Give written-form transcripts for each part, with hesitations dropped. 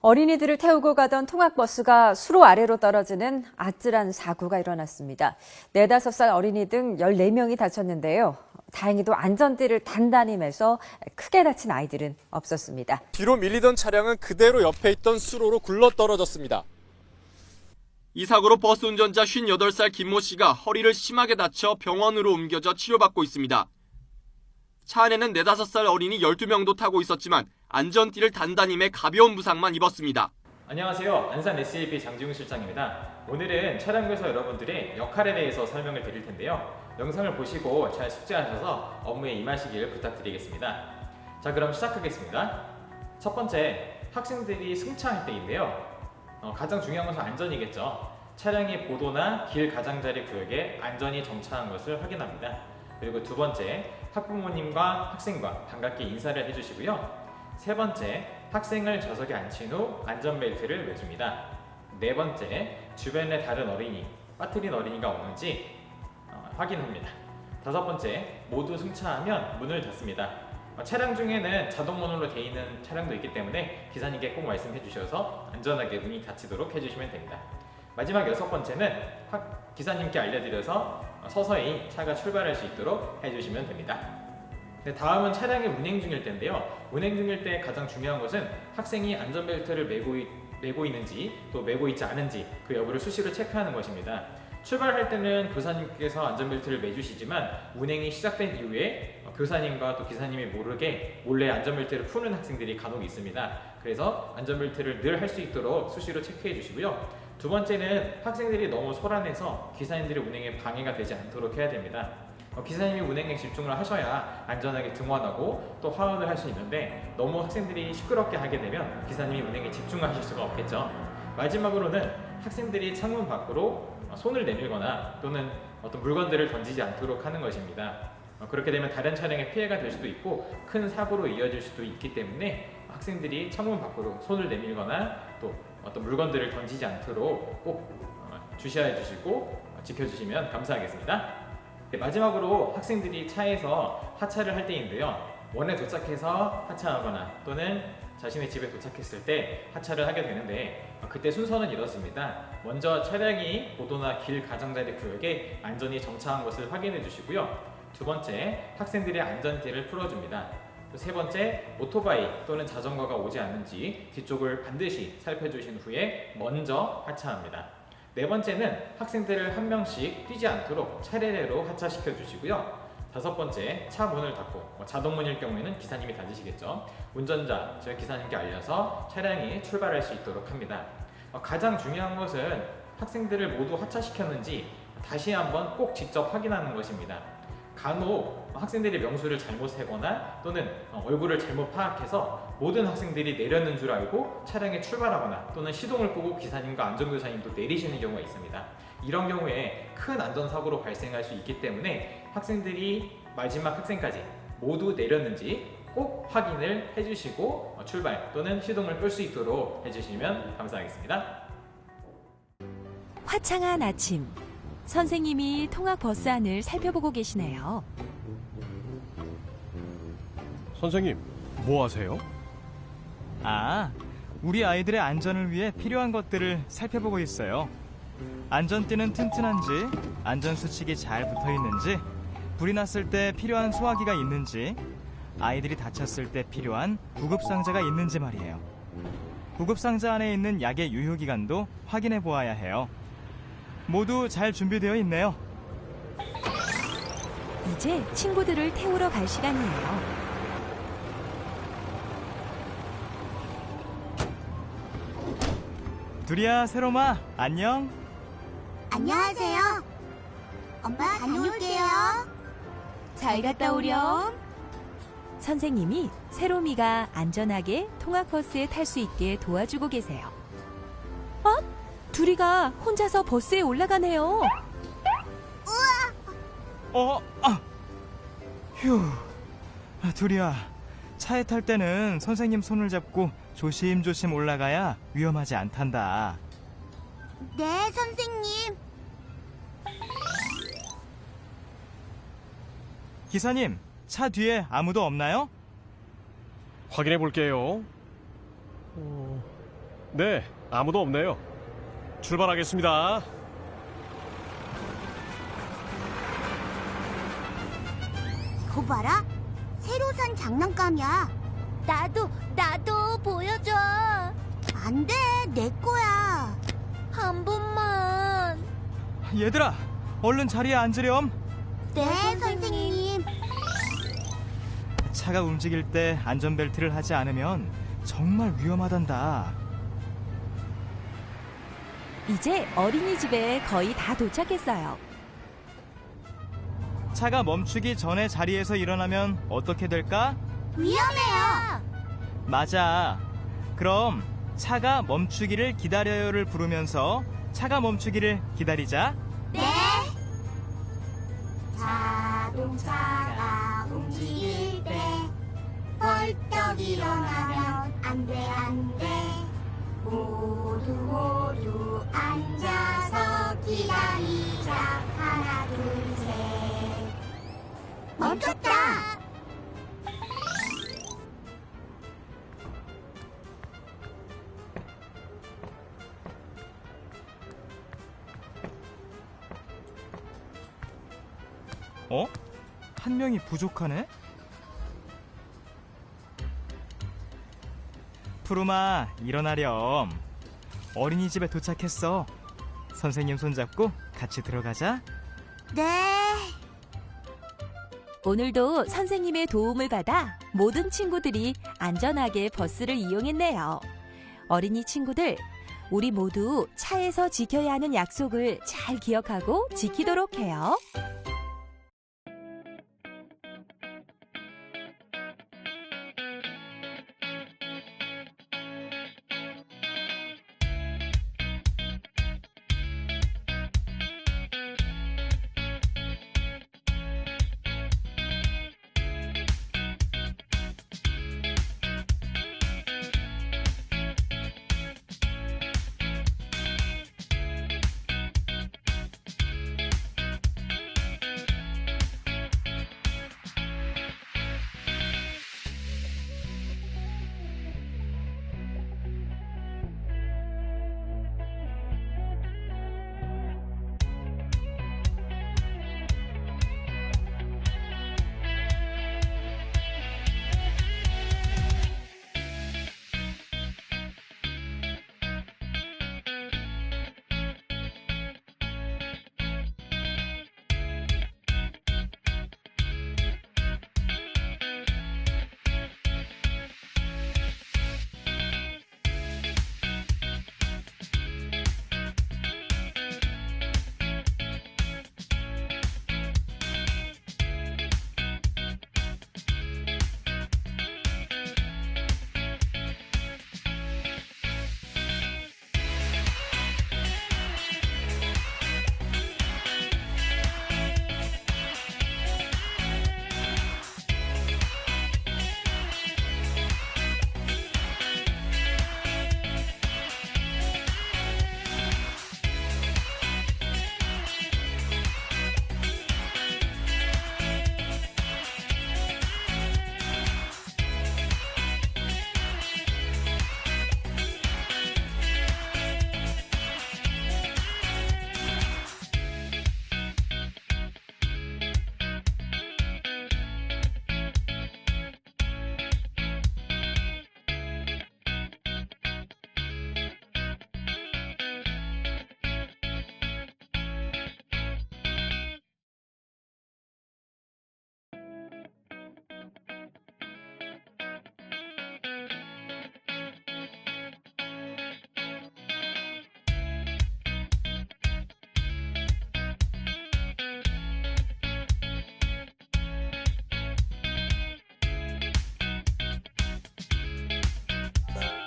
어린이들을 태우고 가던 통학버스가 수로 아래로 떨어지는 아찔한 사고가 일어났습니다. 4, 5살 어린이 등 14명이 다쳤는데요. 다행히도 안전띠를 단단히 매서 크게 다친 아이들은 없었습니다. 뒤로 밀리던 차량은 그대로 옆에 있던 수로로 굴러떨어졌습니다. 이 사고로 버스 운전자 58살 김모 씨가 허리를 심하게 다쳐 병원으로 옮겨져 치료받고 있습니다. 차 안에는 4, 5살 어린이 12명도 타고 있었지만 안전띠를 단단히 매 가벼운 부상만 입었습니다. 안녕하세요. 안산 SAP 장지웅 실장입니다. 오늘은 차량교사 여러분들의 역할에 대해서 설명을 드릴 텐데요. 영상을 보시고 잘 숙지하셔서 업무에 임하시길 부탁드리겠습니다. 자, 그럼 시작하겠습니다. 첫 번째, 학생들이 승차할 때인데요. 가장 중요한 것은 안전이겠죠. 차량의 보도나 길 가장자리 구역에 안전히 정차한 것을 확인합니다. 그리고 두 번째, 학부모님과 학생과 반갑게 인사를 해주시고요. 세 번째, 학생을 좌석에 앉힌 후 안전벨트를 매줍니다. 네 번째, 주변에 다른 어린이, 빠뜨린 어린이가 없는지 확인합니다. 다섯 번째, 모두 승차하면 문을 닫습니다. 차량 중에는 자동문으로 되어 있는 차량도 있기 때문에 기사님께 꼭 말씀해 주셔서 안전하게 문이 닫히도록 해주시면 됩니다. 마지막 여섯 번째는 기사님께 알려드려서 서서히 차가 출발할 수 있도록 해주시면 됩니다. 네, 다음은 차량이 운행 중일 때인데요. 운행 중일 때 가장 중요한 것은 학생이 안전벨트를 매고 있는지 또 매고 있지 않은지 그 여부를 수시로 체크하는 것입니다. 출발할 때는 교사님께서 안전벨트를 매주시지만 운행이 시작된 이후에 교사님과 또 기사님이 모르게 몰래 안전벨트를 푸는 학생들이 간혹 있습니다. 그래서 안전벨트를 늘 할 수 있도록 수시로 체크해 주시고요. 두 번째는 학생들이 너무 소란해서 기사님들의 운행에 방해가 되지 않도록 해야 됩니다. 기사님이 운행에 집중을 하셔야 안전하게 등원하고 또 하원을 할 수 있는데 너무 학생들이 시끄럽게 하게 되면 기사님이 운행에 집중하실 수가 없겠죠. 마지막으로는 학생들이 창문 밖으로 손을 내밀거나 또는 어떤 물건들을 던지지 않도록 하는 것입니다. 그렇게 되면 다른 차량에 피해가 될 수도 있고 큰 사고로 이어질 수도 있기 때문에 학생들이 창문 밖으로 손을 내밀거나 또 어떤 물건들을 던지지 않도록 꼭 주시해 주시고 지켜주시면 감사하겠습니다. 네, 마지막으로 학생들이 차에서 하차를 할 때인데요. 원에 도착해서 하차하거나 또는 자신의 집에 도착했을 때 하차를 하게 되는데 그때 순서는 이렇습니다. 먼저 차량이 보도나 길 가장자리 구역에 안전히 정차한 것을 확인해 주시고요. 두 번째, 학생들의 안전띠를 풀어줍니다. 세 번째, 오토바이 또는 자전거가 오지 않는지 뒤쪽을 반드시 살펴주신 후에 먼저 하차합니다. 네 번째는 학생들을 한 명씩 뛰지 않도록 차례대로 하차시켜 주시고요. 다섯 번째, 차 문을 닫고 자동문일 경우에는 기사님이 닫으시겠죠. 운전자, 저희 기사님께 알려서 차량이 출발할 수 있도록 합니다. 가장 중요한 것은 학생들을 모두 하차시켰는지 다시 한번 꼭 직접 확인하는 것입니다. 간혹 학생들이 명수를 잘못 세거나 또는 얼굴을 잘못 파악해서 모든 학생들이 내렸는 줄 알고 차량에 출발하거나 또는 시동을 끄고 기사님과 안전교사님도 내리시는 경우가 있습니다. 이런 경우에 큰 안전사고로 발생할 수 있기 때문에 학생들이 마지막 학생까지 모두 내렸는지 꼭 확인을 해주시고 출발 또는 시동을 끌 수 있도록 해주시면 감사하겠습니다. 화창한 아침, 선생님이 통학버스 안을 살펴보고 계시네요. 선생님, 뭐 하세요? 아, 우리 아이들의 안전을 위해 필요한 것들을 살펴보고 있어요. 안전띠는 튼튼한지, 안전수칙이 잘 붙어있는지, 불이 났을 때 필요한 소화기가 있는지, 아이들이 다쳤을 때 필요한 구급상자가 있는지 말이에요. 구급상자 안에 있는 약의 유효기간도 확인해 보아야 해요. 모두 잘 준비되어 있네요. 이제 친구들을 태우러 갈 시간이에요. 두리야, 세롬아, 안녕. 안녕하세요. 엄마 다녀올게요. 잘 갔다 오렴. 선생님이 세롬이가 안전하게 통학버스에 탈 수 있게 도와주고 계세요. 두리가 혼자서 버스에 올라가네요. 휴. 두리야, 차에 탈 때는 선생님 손을 잡고 조심조심 올라가야 위험하지 않단다. 네, 선생님. 기사님, 차 뒤에 아무도 없나요? 확인해 볼게요. 네, 아무도 없네요. 출발하겠습니다. 이거 봐라. 새로 산 장난감이야. 나도 보여줘. 안 돼, 내 거야. 한 번만. 얘들아, 얼른 자리에 앉으렴. 네, 선생님. 차가 움직일 때 안전벨트를 하지 않으면 정말 위험하단다. 이제 어린이집에 거의 다 도착했어요. 차가 멈추기 전에 자리에서 일어나면 어떻게 될까? 위험해요. 맞아. 그럼 차가 멈추기를 기다려요를 부르면서 차가 멈추기를 기다리자. 네. 자동차가 움직일 때 벌떡 일어나면 안 돼. 모두 앉아서 기다리자. 하나, 둘, 셋. 멈췄다. 어? 한 명이 부족하네? 푸르마, 일어나렴. 어린이집에 도착했어. 선생님 손잡고 같이 들어가자. 네. 오늘도 선생님의 도움을 받아 모든 친구들이 안전하게 버스를 이용했네요. 어린이 친구들, 우리 모두 차에서 지켜야 하는 약속을 잘 기억하고 지키도록 해요.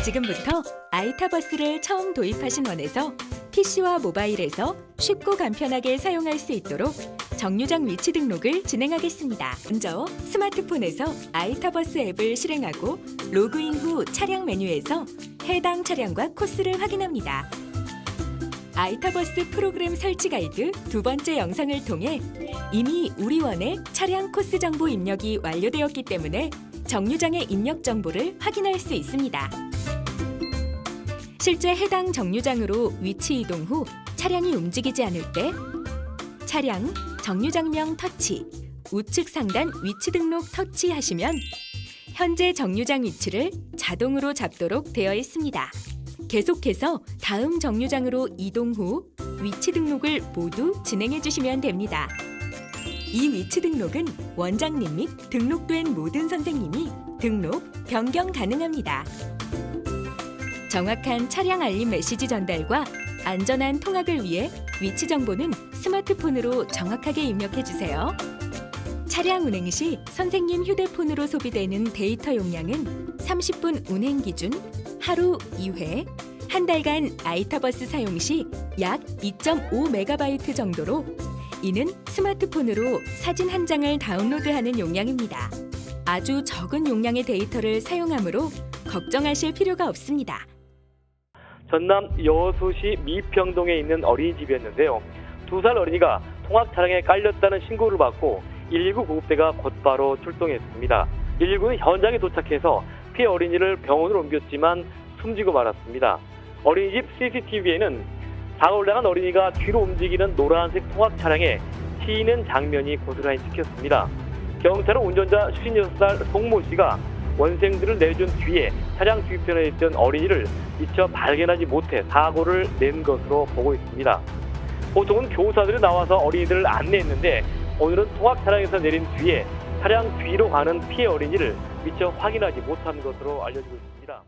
지금부터 아이타버스를 처음 도입하신 원에서 PC와 모바일에서 쉽고 간편하게 사용할 수 있도록 정류장 위치 등록을 진행하겠습니다. 먼저 스마트폰에서 아이타버스 앱을 실행하고 로그인 후 차량 메뉴에서 해당 차량과 코스를 확인합니다. 아이타버스 프로그램 설치 가이드 두 번째 영상을 통해 이미 우리 원의 차량 코스 정보 입력이 완료되었기 때문에 정류장의 입력 정보를 확인할 수 있습니다. 실제 해당 정류장으로 위치 이동 후 차량이 움직이지 않을 때 차량 정류장명 터치, 우측 상단 위치 등록 터치 하시면 현재 정류장 위치를 자동으로 잡도록 되어 있습니다. 계속해서 다음 정류장으로 이동 후 위치 등록을 모두 진행해 주시면 됩니다. 이 위치 등록은 원장님 및 등록된 모든 선생님이 등록, 변경 가능합니다. 정확한 차량 알림 메시지 전달과 안전한 통학을 위해 위치 정보는 스마트폰으로 정확하게 입력해 주세요. 차량 운행 시 선생님 휴대폰으로 소비되는 데이터 용량은 30분 운행 기준 하루 2회, 한 달간 아이타버스 사용 시 약 2.5MB 정도로 이는 스마트폰으로 사진 한 장을 다운로드하는 용량입니다. 아주 적은 용량의 데이터를 사용하므로 걱정하실 필요가 없습니다. 전남 여수시 미평동에 있는 어린이집이었는데요. 2살 어린이가 통학 차량에 깔렸다는 신고를 받고 119 구급대가 곧바로 출동했습니다. 119는 현장에 도착해서 피해 어린이를 병원으로 옮겼지만 숨지고 말았습니다. 어린이집 CCTV에는 사고를 당한 어린이가 뒤로 움직이는 노란색 통학 차량에 튀는 장면이 고스란히 찍혔습니다. 경찰은 운전자 56살 송모 씨가 원생들을 내준 뒤에 차량 뒤편에 있던 어린이를 미처 발견하지 못해 사고를 낸 것으로 보고 있습니다. 보통은 교사들이 나와서 어린이들을 안내했는데 오늘은 통학 차량에서 내린 뒤에 차량 뒤로 가는 피해 어린이를 미처 확인하지 못한 것으로 알려지고 있습니다.